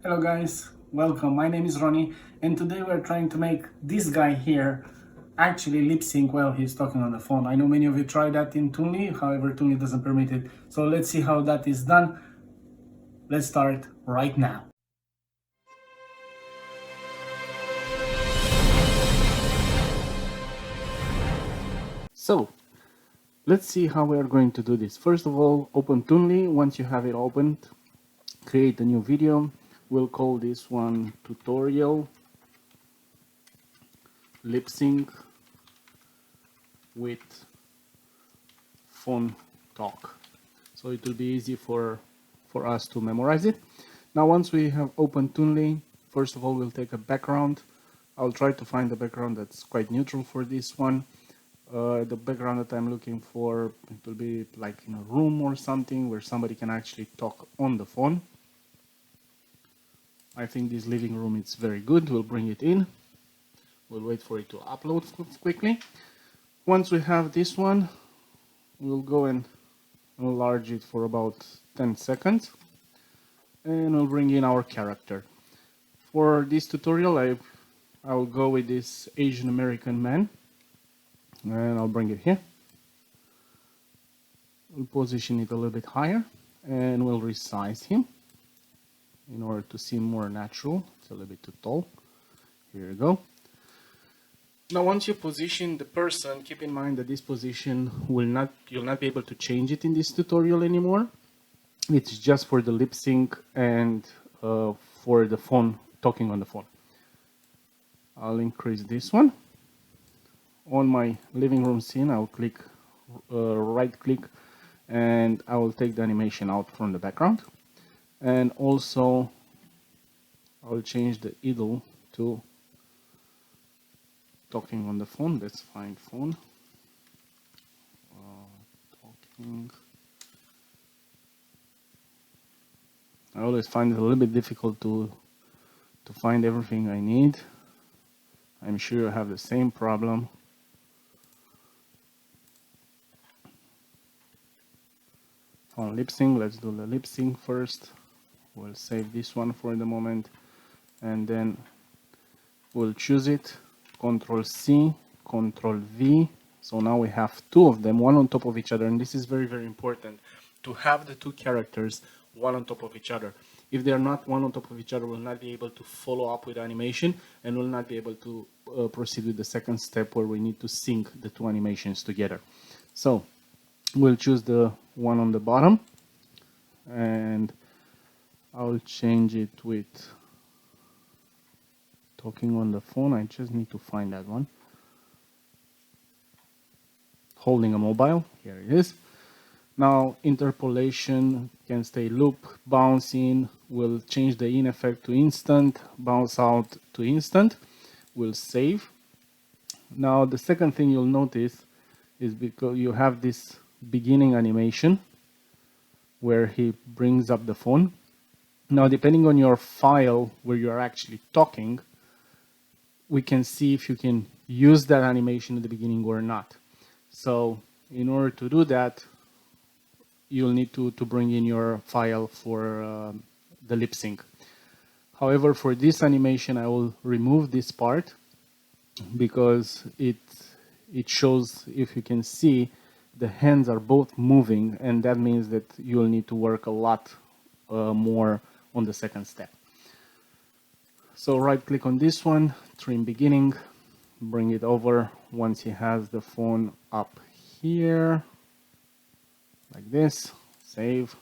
Hello guys, welcome. My name is Ronnie and today we're trying to make this guy here actually lip sync while he's talking on the phone. I know many of you tried that in Toonly, however Toonly doesn't permit it. So let's see how that is done. Let's start right now. So let's see how we are going to do this. First of all, open Toonly. Once you have it opened, create a new video. We'll call this one tutorial lip sync with phone talk. So it will be easy for us to memorize it. Now once we have opened Toonly, first of all we'll take a background. I'll try to find a background that's quite neutral for this one. The background that I'm looking for, it will be like in a room or something where somebody can actually talk on the phone. I think this living room is very good. We'll bring it in. We'll wait for it to upload quickly. Once we have this one, we'll go and enlarge it for about 10 seconds and we'll bring in our character. For this tutorial I'll go with this Asian American man and I'll bring it here. We'll position it a little bit higher and we'll resize him in order to seem more natural. It's a little bit too tall. Here you go. Now once you position the person, keep in mind that this position you'll not be able to change it in this tutorial anymore. It's just for the lip sync and for the phone, talking on the phone. I'll increase this one. On my living room scene, I'll click right click and I will take the animation out from the background. And also I'll change the idle to talking on the phone. Let's find phone. Talking. I always find it a little bit difficult to find everything I need. I'm sure you have the same problem. On lip sync, let's do the lip sync first. We'll save this one for the moment and then we'll choose it. Control C, Control V. So now we have two of them, one on top of each other, and this is very, very important to have the two characters one on top of each other. If they are not one on top of each other, we'll not be able to follow up with animation and we'll not be able to proceed with the second step where we need to sync the two animations together. So we'll choose the one on the bottom and I'll change it with talking on the phone. I just need to find that one. Holding a mobile, here it is. Now interpolation can stay loop, bounce in, we'll change the in effect to instant, bounce out to instant, we'll save. Now the second thing you'll notice is because you have this beginning animation where he brings up the phone. Now depending on your file where you're actually talking, we can see if you can use that animation at the beginning or not. So in order to do that, you'll need to bring in your file for the lip sync. However, for this animation, I will remove this part because it shows, if you can see, the hands are both moving, and that means that you'll need to work a lot more on the second step. So right click on this one, trim beginning, bring it over once he has the phone up here, like this, save,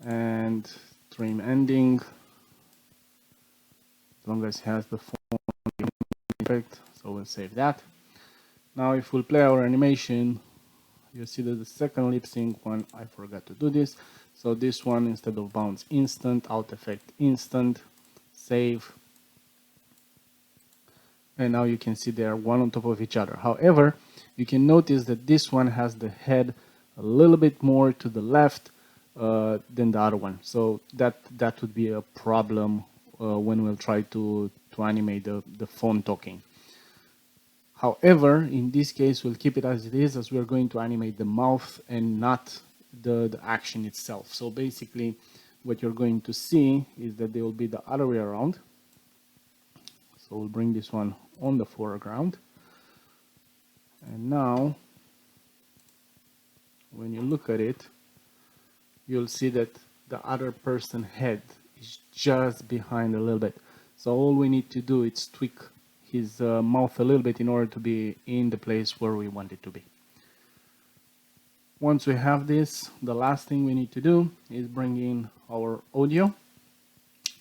and trim ending, as long as he has the phone effect, so we'll save that. Now if we'll play our animation, you see that the second lip sync one, I forgot to do this, so this one, instead of bounce instant, out effect instant, save, and now you can see they are one on top of each other. However, you can notice that this one has the head a little bit more to the left than the other one, so that would be a problem when we'll try to animate the phone talking. However, in this case we'll keep it as it is, as we're going to animate the mouth and not the action itself. So basically what you're going to see is that they will be the other way around. So we'll bring this one on the foreground. And now, when you look at it, you'll see that the other person's head is just behind a little bit. So all we need to do is tweak his mouth a little bit in order to be in the place where we want it to be. Once we have this, the last thing we need to do is bring in our audio.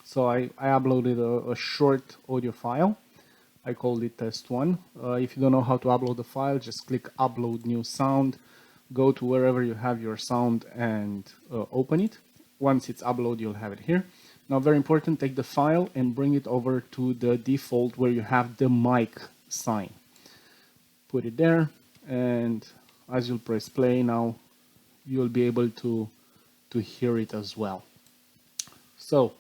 So I uploaded a short audio file. I called it test1. If you don't know how to upload the file, just click upload new sound, go to wherever you have your sound and open it. Once it's uploaded, you'll have it here. Now, very important, take the file and bring it over to the default where you have the mic sign. Put it there, and as you'll press play now, you'll be able to hear it as well. So,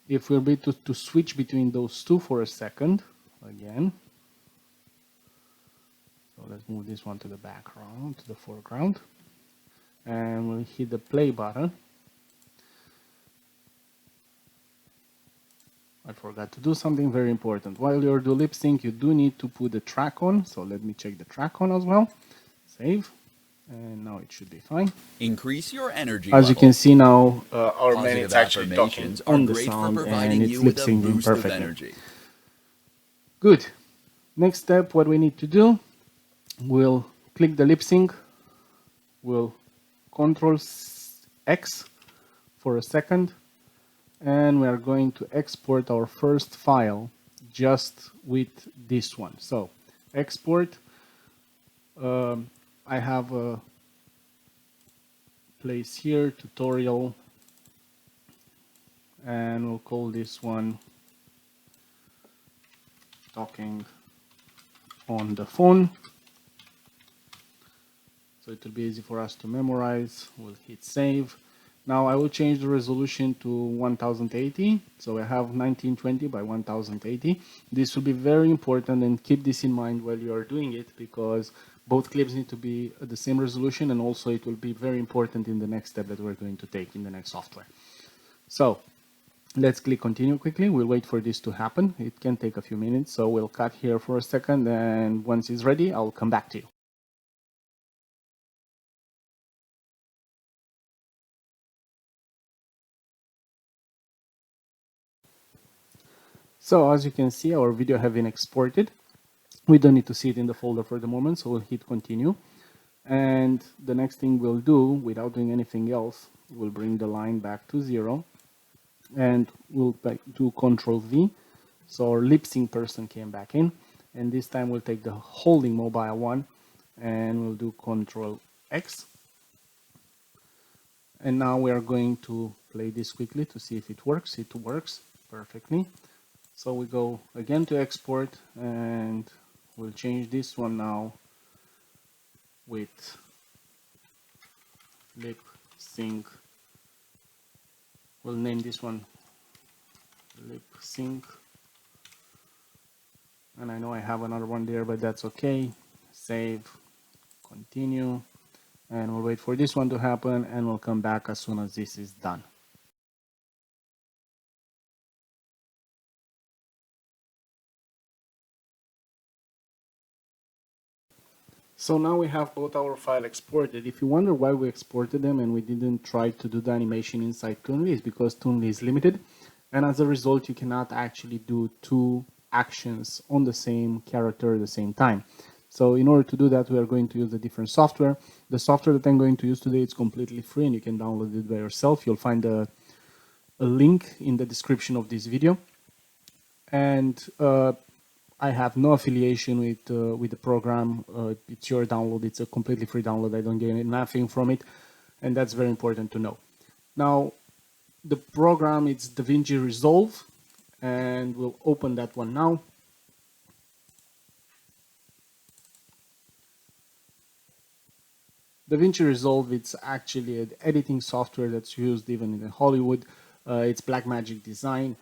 if we're able to switch between those two for a second, again. So let's move this one to the background, to the foreground, and we'll hit the play button. I forgot to do something very important. While you're doing lip sync, you do need to put the track on. So let me check the track on as well. Save. And now it should be fine. Increase your energy As level. you can see now, our man Positive is actually talking on the sound and it's lip syncing perfectly. Good. Next step, what we need to do, we'll click the lip sync. We'll Control X for a second. And we are going to export our first file just with this one. So export, I have a place here, tutorial, and we'll call this one talking on the phone. So it will be easy for us to memorize. We'll hit save. Now I will change the resolution to 1080. So I have 1920 by 1080. This will be very important, and keep this in mind while you are doing it, because both clips need to be at the same resolution, and also it will be very important in the next step that we're going to take in the next software. So let's click continue quickly. We'll wait for this to happen. It can take a few minutes, so we'll cut here for a second, and once it's ready, I'll come back to you. So as you can see, our video has been exported. We don't need to see it in the folder for the moment, so we'll hit continue. And the next thing we'll do, without doing anything else, we'll bring the line back to 0, and we'll do Control V. So our lip sync person came back in, and this time we'll take the holding mobile one, and we'll do Control X. And now we are going to play this quickly to see if it works. It works perfectly. So we go again to export, and we'll change this one now with lip sync. We'll name this one lip sync. And I know I have another one there, but that's okay. Save, continue, and we'll wait for this one to happen, and we'll come back as soon as this is done. So now we have both our files exported. If you wonder why we exported them and we didn't try to do the animation inside Toonly, it's because Toonly is limited, and as a result you cannot actually do two actions on the same character at the same time. So in order to do that, we are going to use a different software. The software that I'm going to use today is completely free, and you can download it by yourself. You'll find a link in the description of this video. And I have no affiliation with the program. It's your download. It's a completely free download. I don't get nothing from it, and that's very important to know. Now, the program is DaVinci Resolve, and we'll open that one now. DaVinci Resolve, it's actually an editing software that's used even in Hollywood. It's Blackmagic design.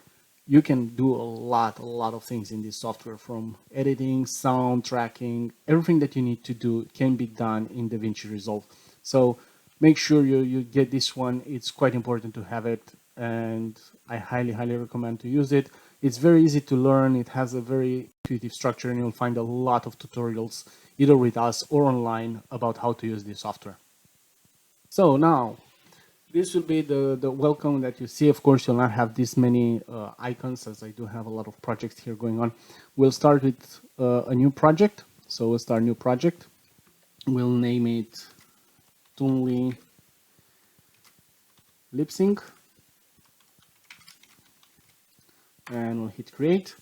You can do a lot of things in this software, from editing, sound, tracking. Everything that you need to do can be done in DaVinci Resolve. So make sure you get this one. It's quite important to have it. and I highly recommend to use it. It's very easy to learn. It has a very intuitive structure, and you'll find a lot of tutorials either with us or online about how to use this software. So now, this will be the welcome that you see. Of course, you'll not have this many icons, as I do have a lot of projects here going on. We'll start with a new project. So we'll start a new project. We'll name it Toonly lip-sync, and we'll hit create.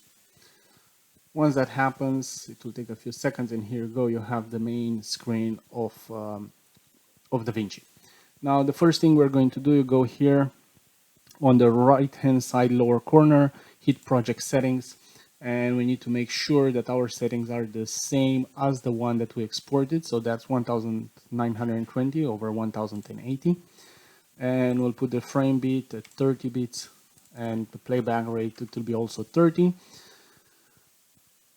Once that happens, it will take a few seconds, and here you go. You have the main screen of DaVinci. Now, the first thing we're going to do, you go here on the right-hand side lower corner, hit project settings, and we need to make sure that our settings are the same as the one that we exported. So that's 1920 over 1080. And we'll put the frame bit at 30 bits and the playback rate to be also 30.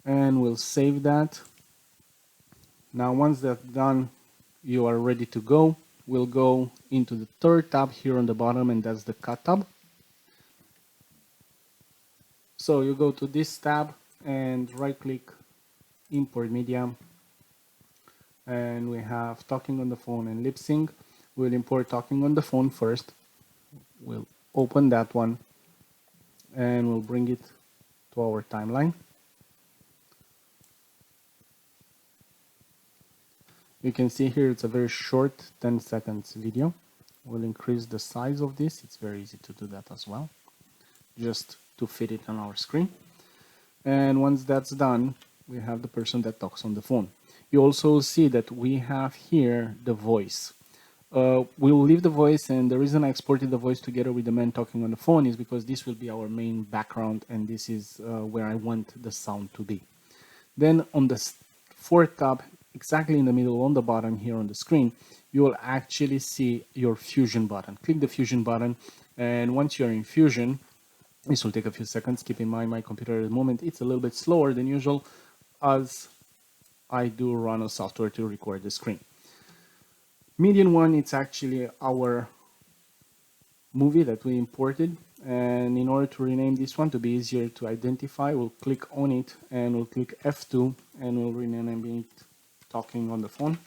And we'll save that. Now, once that's done, you are ready to go. We'll go into the third tab here on the bottom, and that's the cut tab. So you go to this tab and right click, import media, and we have talking on the phone and lip sync. We'll import talking on the phone first. We'll open that one and we'll bring it to our timeline. You can see here it's a very short 10 seconds video. We'll increase the size of this. It's very easy to do that as well, just to fit it on our screen. And once that's done, we have the person that talks on the phone. You also see that we have here the voice. We'll leave the voice, and the reason I exported the voice together with the man talking on the phone is because this will be our main background, and this is where I want the sound to be. Then on the fourth tab, exactly in the middle on the bottom here on the screen, you will actually see your Fusion button. Click the Fusion button, and once you're in Fusion, this will take a few seconds. Keep in mind my computer at the moment, it's a little bit slower than usual as I do run a software to record the screen. Median one, it's actually our movie that we imported, and in order to rename this one to be easier to identify, we'll click on it and we'll click F2 and we'll rename it talking on the phone,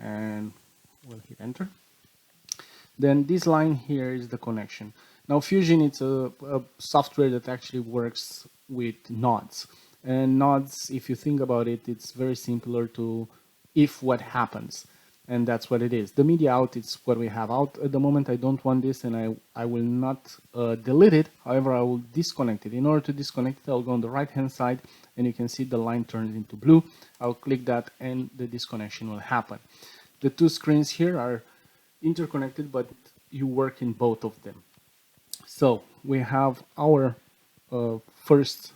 and we'll hit enter. Then this line here is the connection. Now Fusion, it's a software that actually works with nodes, and nodes, if you think about it, it's very similar to if what happens, and that's what it is. The media out, it's what we have out at the moment. I don't want this, and I will not delete it. However, I will disconnect it. In order to disconnect it, I'll go on the right hand side and you can see the line turns into blue. I'll click that and the disconnection will happen. The two screens here are interconnected, but you work in both of them. So we have our first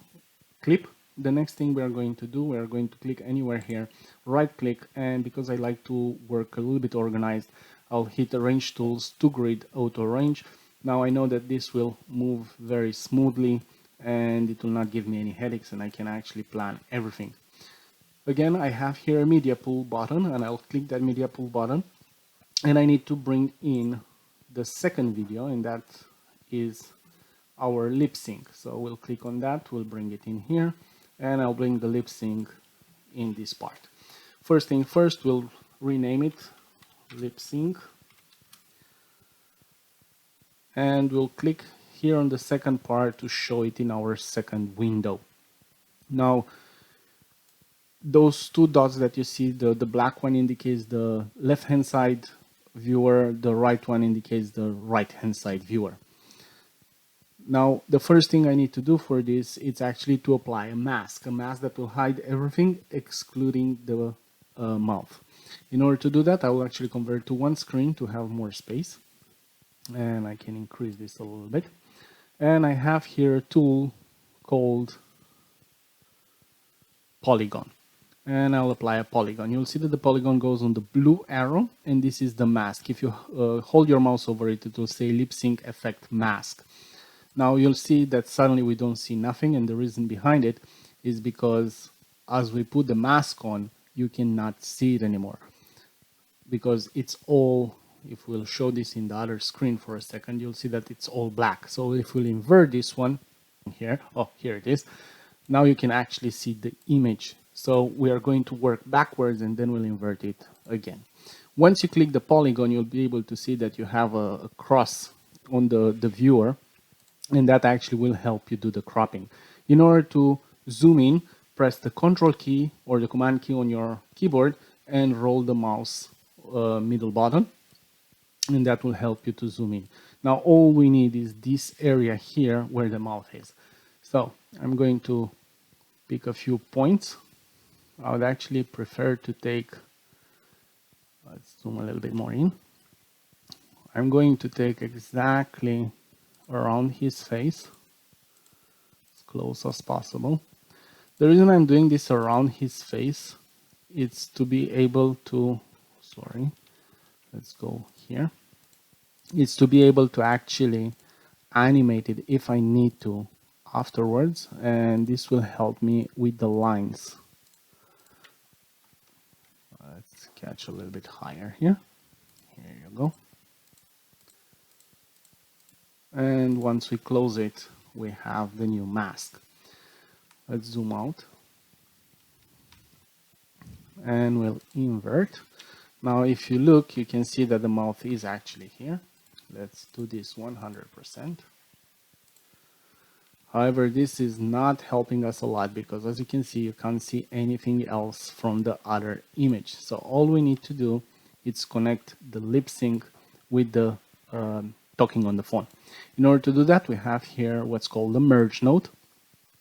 clip. The next thing we are going to do, we are going to click anywhere here, right click, and because I like to work a little bit organized, I'll hit Arrange Tools to Grid Auto Arrange. Now I know that this will move very smoothly and it will not give me any headaches, and I can actually plan everything. Again, I have here a media pool button, and I'll click that media pool button, and I need to bring in the second video, and that is our lip sync. So we'll click on that, we'll bring it in here, and I'll bring the lip sync in this part. First thing first, we'll rename it lip sync, and we'll click here on the second part to show it in our second window. Now those two dots that you see, the black one indicates the left hand side viewer, the right one indicates the right hand side viewer. Now, the first thing I need to do for this is actually to apply a mask that will hide everything excluding the mouth. In order to do that, I will actually convert to one screen to have more space, and I can increase this a little bit. And I have here a tool called Polygon, and I'll apply a polygon. You'll see that the polygon goes on the blue arrow, and this is the mask. If you hold your mouse over it, it will say lip sync effect mask. Now you'll see that suddenly we don't see nothing, and the reason behind it is because as we put the mask on, you cannot see it anymore because it's all if we'll show this in the other screen for a second, you'll see that it's all black. So if we'll invert this one here, oh, here it is. Now you can actually see the image. So we are going to work backwards and then we'll invert it again. Once you click the polygon, you'll be able to see that you have a cross on the viewer, and that actually will help you do the cropping. In order to zoom in, press the Control key or the Command key on your keyboard and roll the mouse middle button, and that will help you to zoom in. Now all we need is this area here where the mouth is. So I'm going to pick a few points. I would actually prefer to take, let's zoom a little bit more in. I'm going to take exactly around his face, as close as possible. The reason I'm doing this around his face, it's to be able to, sorry, let's go here. It's to be able to actually animate it if I need to afterwards, and this will help me with the lines. Let's catch a little bit higher here. Here you go. And once we close it, we have the new mask. Let's zoom out. And we'll invert. Now if you look, you can see that the mouth is actually here. Let's do this 100%. However, this is not helping us a lot because as you can see, you can't see anything else from the other image. So all we need to do is connect the lip sync with the talking on the phone. In order to do that, we have here what's called the merge node.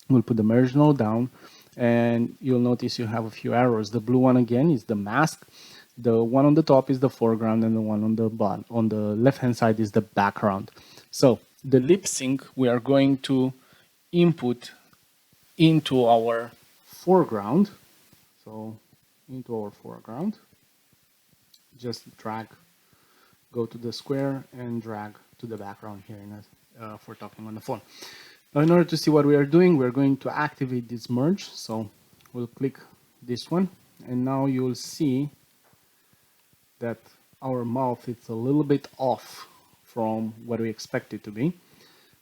We'll put the merge node down and you'll notice you have a few arrows. The blue one again is the mask. The one on the top is the foreground and the one on the bottom, on the left hand side is the background. So the lip sync we are going to input into our foreground. So into our foreground, just drag, go to the square and drag to the background here for talking on the phone. Now in order to see what we are doing, we're going to activate this merge. So we'll click this one and now you'll see that our mouth is a little bit off from what we expect it to be.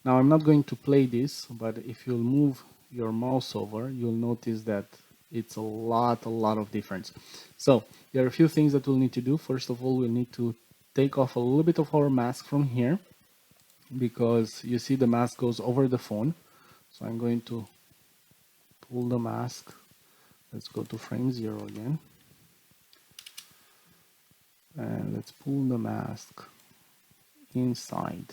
Now I'm not going to play this, but if you'll move your mouse over, you'll notice that it's a lot of difference. So there are a few things that we'll need to do. First of all, we'll need to take off a little bit of our mask from here because you see the mask goes over the phone. So I'm going to pull the mask. Let's go to frame 0 again. And let's pull the mask inside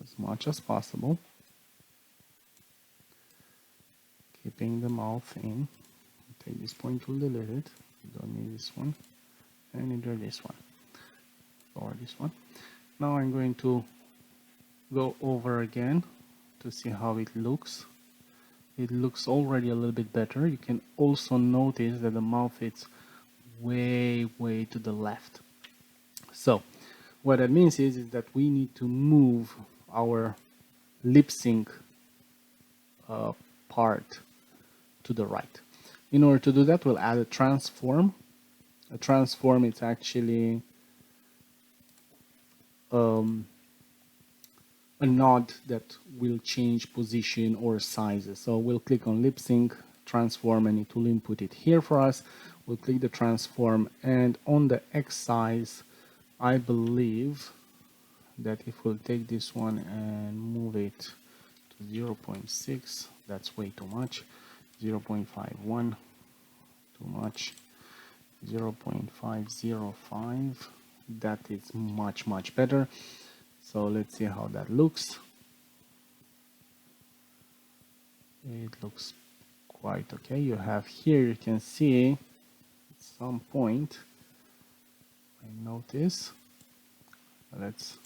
as much as possible, keeping the mouth in. Take this point, we'll delete it. You don't need this one, and neither this one or this one. Now I'm going to go over again to see how it looks. It looks already a little bit better. You can also notice that the mouth is way to the left. So what that means is that we need to move our lip sync part to the right. In order to do that, we'll add a transform. A transform is actually a node that will change position or sizes. So we'll click on lip sync, transform, and it will input it here for us. We'll click the transform, and on the X size, I believe that if we'll take this one and move it to 0.6, that's way too much. 0.51, too much. 0.505, that is much better. So let's see how that looks. It looks quite okay. You have here, you can see at some point, I notice. Let's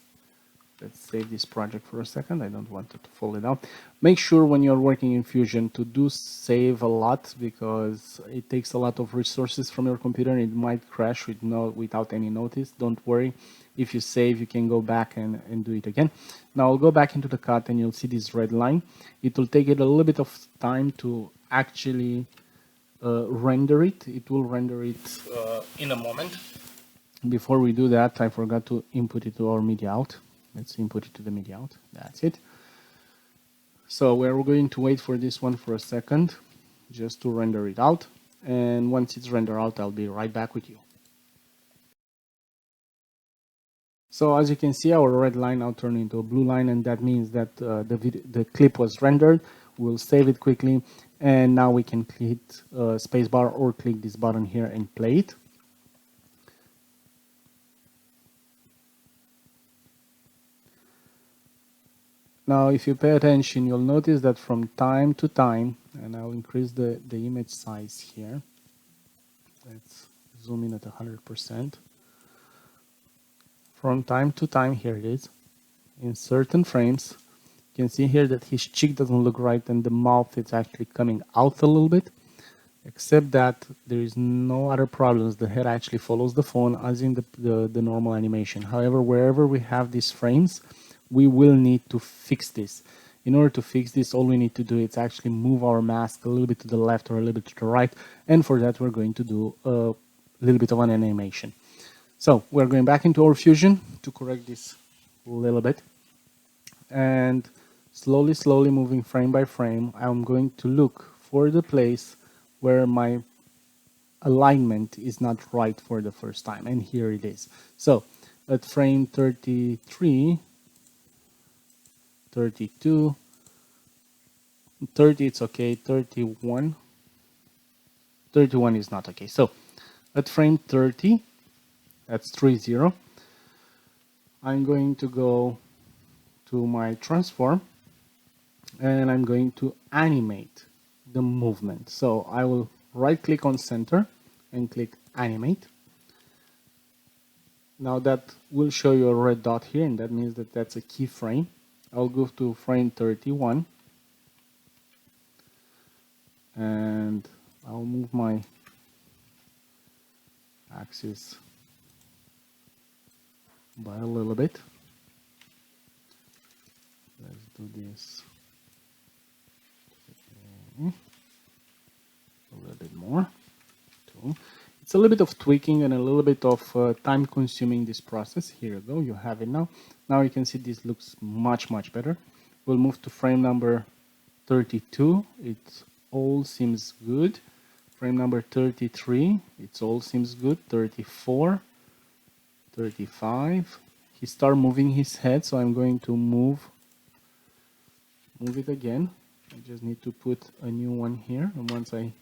save this project for a second. I don't want it to fall it out. Make sure when you're working in Fusion to do save a lot, because it takes a lot of resources from your computer and it might crash without any notice. Don't worry. If you save, you can go back and do it again. Now I'll go back into the cut and you'll see this red line. It will take it a little bit of time to actually render it. It will render it in a moment. Before we do that, I forgot to input it to our media out. Let's input it to the media out. That's it. So we're going to wait for this one for a second just to render it out. And once it's rendered out, I'll be right back with you. So as you can see, our red line now turned into a blue line, and that means that the clip was rendered. We'll save it quickly, and now we can hit spacebar or click this button here and play it. Now, if you pay attention, you'll notice that from time to time, and I'll increase the image size here. Let's zoom in at 100%. From time to time, here it is, in certain frames, you can see here that his cheek doesn't look right and the mouth is actually coming out a little bit, except that there is no other problems. The head actually follows the phone as in the normal animation. However, wherever we have these frames, we will need to fix this. In order to fix this, all we need to do is actually move our mask a little bit to the left or a little bit to the right, and for that we're going to do a little bit of an animation. So we're going back into our Fusion to correct this a little bit, and slowly moving frame by frame, I'm going to look for the place where my alignment is not right for the first time, and here it is. So at frame 33, 32, 30 it's okay, 31 is not okay. So at frame 30, that's 30, I'm going to go to my transform and I'm going to animate the movement. So I will right click on center and click animate. Now that will show you a red dot here, and that means that that's a keyframe. I'll go to frame 31 and I'll move my axis by a little bit. Let's do this a little bit more too. It's a little bit of tweaking and a little bit of time consuming this process. Here you go, you have it now. Now you can see this looks much better. We'll move to frame number 32. It all seems good. Frame number 33, it all seems good. 34, 35. He started moving his head, so I'm going to move it again. I just need to put a new one here, and once I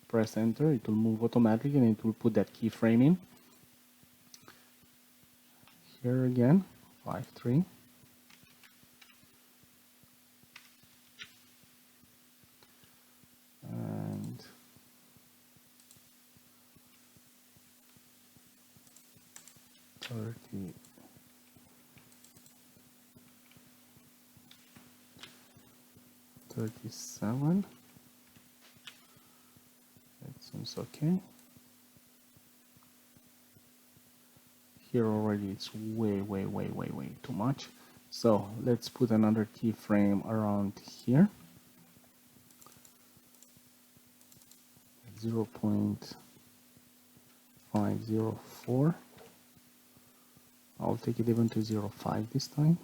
press enter, it will move automatically and it will put that keyframe in. Here again, 5, 3. And 30. 37. That seems okay. Here already it's way too much. So let's put another keyframe around here. 0.504. I'll take it even to 0.5 this time.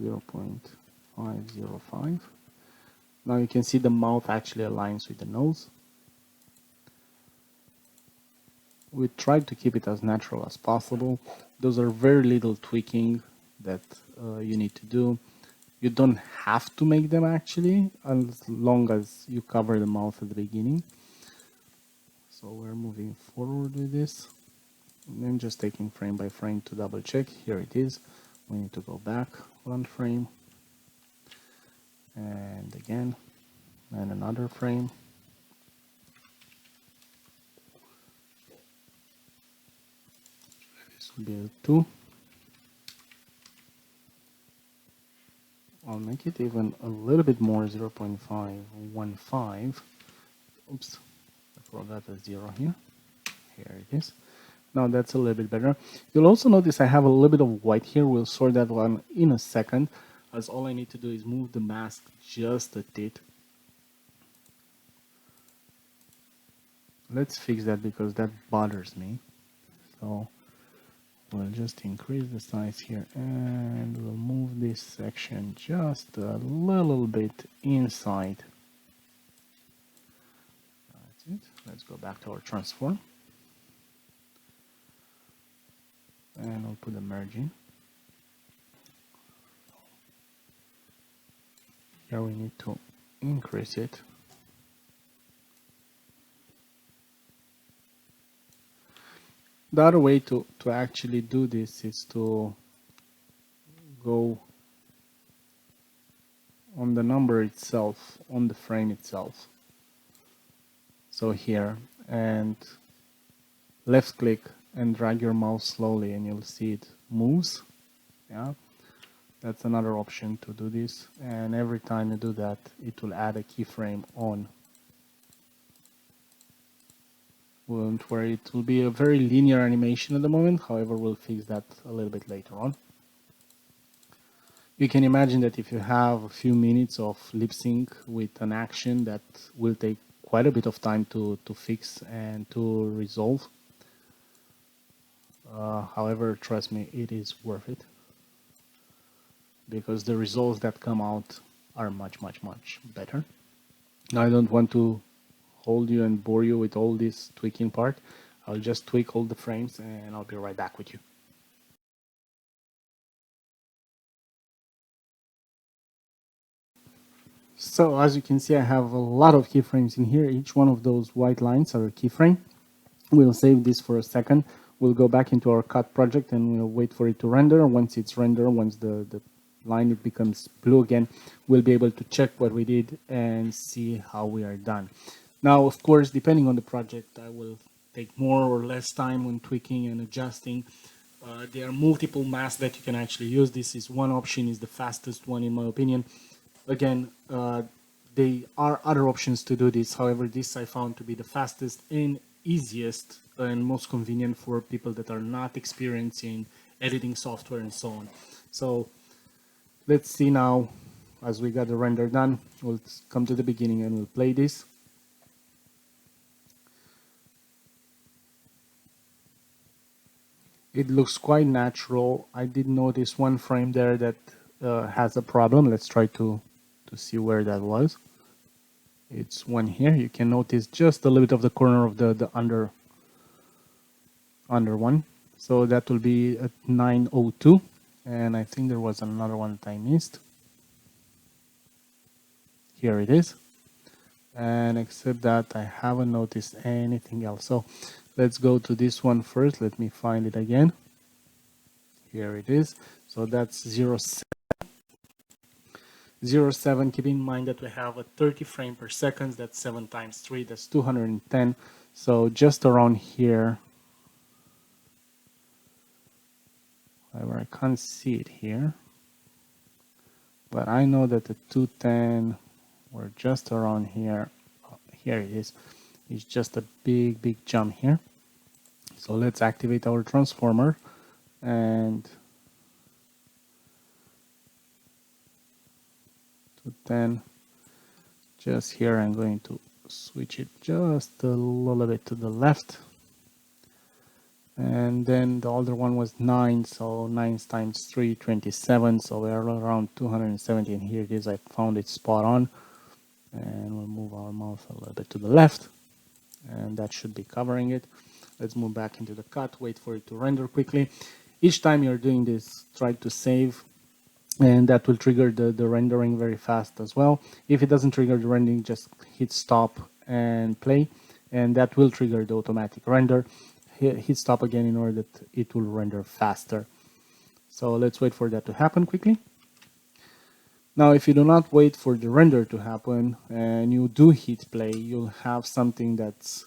0.505. Now you can see the mouth actually aligns with the nose. We tried to keep it as natural as possible. Those are very little tweaking that you need to do. You don't have to make them actually, as long as you cover the mouth at the beginning. So we're moving forward with this. And then just taking frame by frame to double check. Here it is. We need to go back one frame. And again, and another frame. This will be a 2. I'll make it even a little bit more, 0.515. Oops, I forgot a 0 here. Here it is. Now that's a little bit better. You'll also notice I have a little bit of white here. We'll sort that one in a second, as all I need to do is move the mask just a bit. Let's fix that because that bothers me. So we'll just increase the size here and we'll move this section just a little bit inside. That's it. Let's go back to our transform. And I'll put a merge in. Here we need to increase it. The other way to actually do this is to go on the number itself, on the frame itself. So here, and left click and drag your mouse slowly and you'll see it moves. Yeah, that's another option to do this. And every time you do that, it will add a keyframe on. Where it will be a very linear animation at the moment. However, we'll fix that a little bit later on. You can imagine that if you have a few minutes of lip sync with an action, that will take quite a bit of time to fix and to resolve. However, trust me, it is worth it, because the results that come out are much better. Now, I don't want to hold you and bore you with all this tweaking part. I'll just tweak all the frames and I'll be right back with you. So as you can see, I have a lot of keyframes in here. Each one of those white lines are a keyframe. We'll save this for a second. We'll go back into our cut project and we'll wait for it to render. Once it's rendered, once the line it becomes blue again, we'll be able to check what we did and see how we are done. Now, of course, depending on the project, I will take more or less time when tweaking and adjusting. There are multiple masks that you can actually use. This is one option, is the fastest one in my opinion. Again, there are other options to do this. However, this I found to be the fastest and easiest and most convenient for people that are not experienced in editing software and so on. So let's see now, as we got the render done, we'll come to the beginning and we'll play this. It looks quite natural. I did notice one frame there that has a problem. Let's try to see where that was. It's one here. You can notice just a little bit of the corner of the under one. So that will be at 9:02. And I think there was another one that I missed. Here it is. And except that, I haven't noticed anything else. So let's go to this one first. Let me find it again. Here it is. So that's 07. 07. Keep in mind that we have a 30 frame per second. That's 7 times 3. That's 210. So just around here. However, I can't see it here. But I know that the 210, we're just around here. Oh, here it is. It's just a big jump here. So let's activate our transformer and 210. Just here, I'm going to switch it just a little bit to the left. And then the other one was 9, so 9 times 3, 27. So we're around 270, and here it is. I found it spot on. And we'll move our mouse a little bit to the left, and that should be covering it. Let's move back into the cut, wait for it to render quickly. Each time you're doing this, try to save, and that will trigger the rendering very fast as well. If it doesn't trigger the rendering, just hit stop and play, and that will trigger the automatic render. Hit stop again in order that it will render faster. So let's wait for that to happen quickly. Now, if you do not wait for the render to happen and you do hit play, you'll have something that's,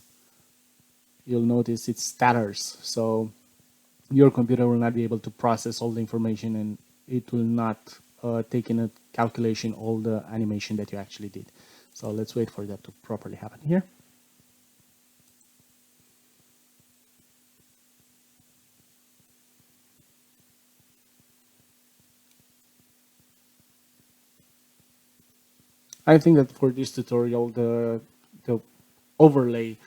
you'll notice it stutters. So your computer will not be able to process all the information, and it will not take in a calculation all the animation that you actually did. So let's wait for that to properly happen here. I think that for this tutorial, the overlay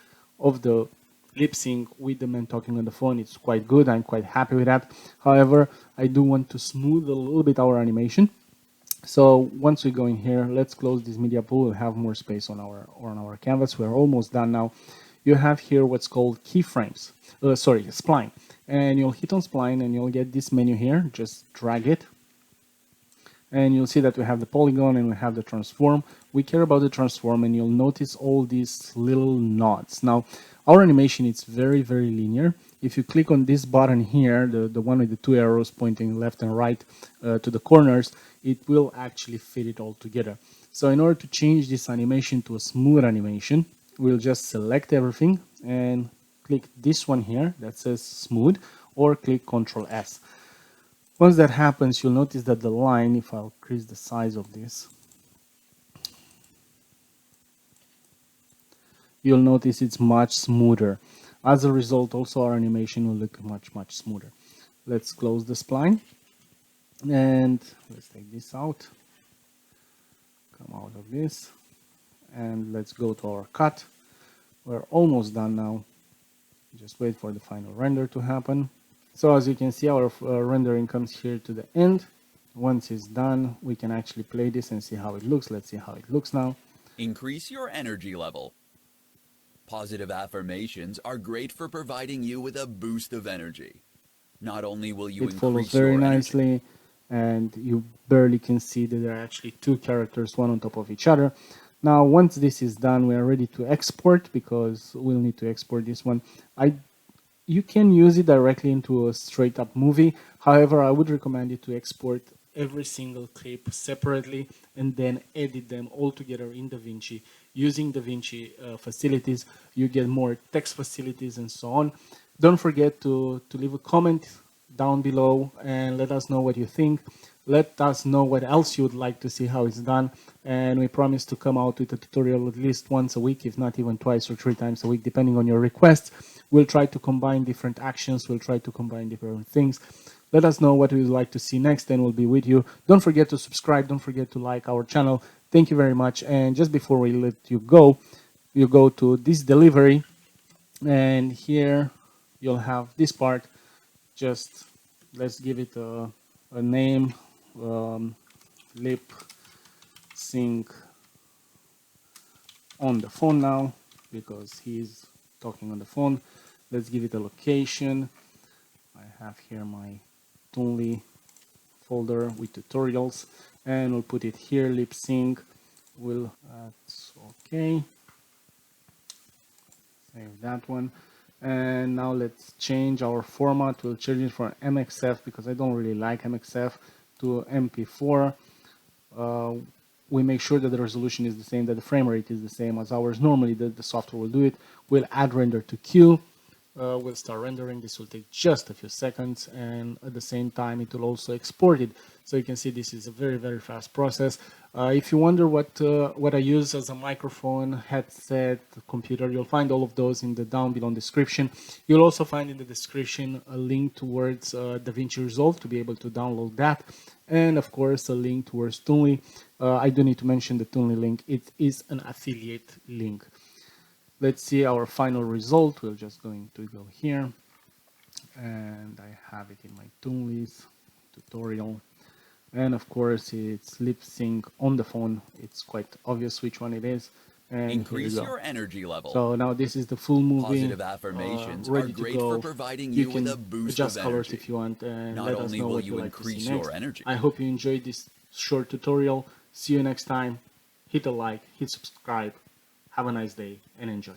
of the lip sync with the man talking on the phone. It's quite good. I'm quite happy with that. However, I do want to smooth a little bit our animation. So once we go in here, let's close this media pool. We'll have more space on our canvas. We're almost done now. You have here what's called keyframes. Spline. And you'll hit on spline and you'll get this menu here. Just drag it. And you'll see that we have the polygon and we have the transform. We care about the transform, and you'll notice all these little nods. Now, our animation is very, very linear. If you click on this button here, the one with the two arrows pointing left and right to the corners, it will actually fit it all together. So in order to change this animation to a smooth animation, we'll just select everything and click this one here that says smooth, or click Ctrl S. Once that happens, you'll notice that the line, if I'll increase the size of this, you'll notice it's much smoother. As a result, also our animation will look much, much smoother. Let's close the spline and let's take this out, come out of this, and let's go to our cut. We're almost done now. Just wait for the final render to happen. So as you can see, our rendering comes here to the end. Once it's done, we can actually play this and see how it looks. Let's see how it looks now. Increase your energy level. Positive affirmations are great for providing you with a boost of energy. Not only will you increase follows very nicely, and you barely can see that there are actually two characters, one on top of each other. Now, once this is done, we are ready to export, because we'll need to export this one. You can use it directly into a straight up movie. However, I would recommend you to export every single clip separately and then edit them all together in DaVinci. Using DaVinci facilities, you get more text facilities and so on. Don't forget to leave a comment down below and let us know what you think. Let us know what else you would like to see how it's done, and we promise to come out with a tutorial at least once a week, if not even twice or 3 times a week, depending on your requests. We'll try to combine different actions, we'll try to combine different things. Let us know what you'd like to see next, and we'll be with you. Don't forget to subscribe, don't forget to like our channel. Thank you very much. And just before we let you go to this delivery, and here you'll have this part. Just let's give it a name. Lip sync on the phone now, because he's talking on the phone. Let's give it a location. I have here my Toonly folder with tutorials, and we'll put it here, lip sync. That's okay. Save that one. And now let's change our format. We'll change it from MXF, because I don't really like MXF, to MP4. We make sure that the resolution is the same, that the frame rate is the same as ours. Normally the software will do it. We'll add render to queue. We'll start rendering. This will take just a few seconds, and at the same time it will also export it. So you can see this is a very, very fast process. If you wonder what I use as a microphone, headset, computer, you'll find all of those in the down below description. You'll also find in the description a link towards DaVinci Resolve to be able to download that, and of course a link towards Toonly. I do need to mention the Toonly link. It is an affiliate link. Let's see our final result. We're just going to go here, and I have it in my Toonly's tutorial. And of course, it's lip sync on the phone. It's quite obvious which one it is. And increase your energy level. So now this is the full movie. Positive affirmations ready are great to go. for providing You with can a boost adjust of colors energy. if you want, and Not let us only know will what you you'd like to increase see your next. energy. I hope you enjoyed this short tutorial. See you next time. Hit a like, hit subscribe. Have a nice day and enjoy.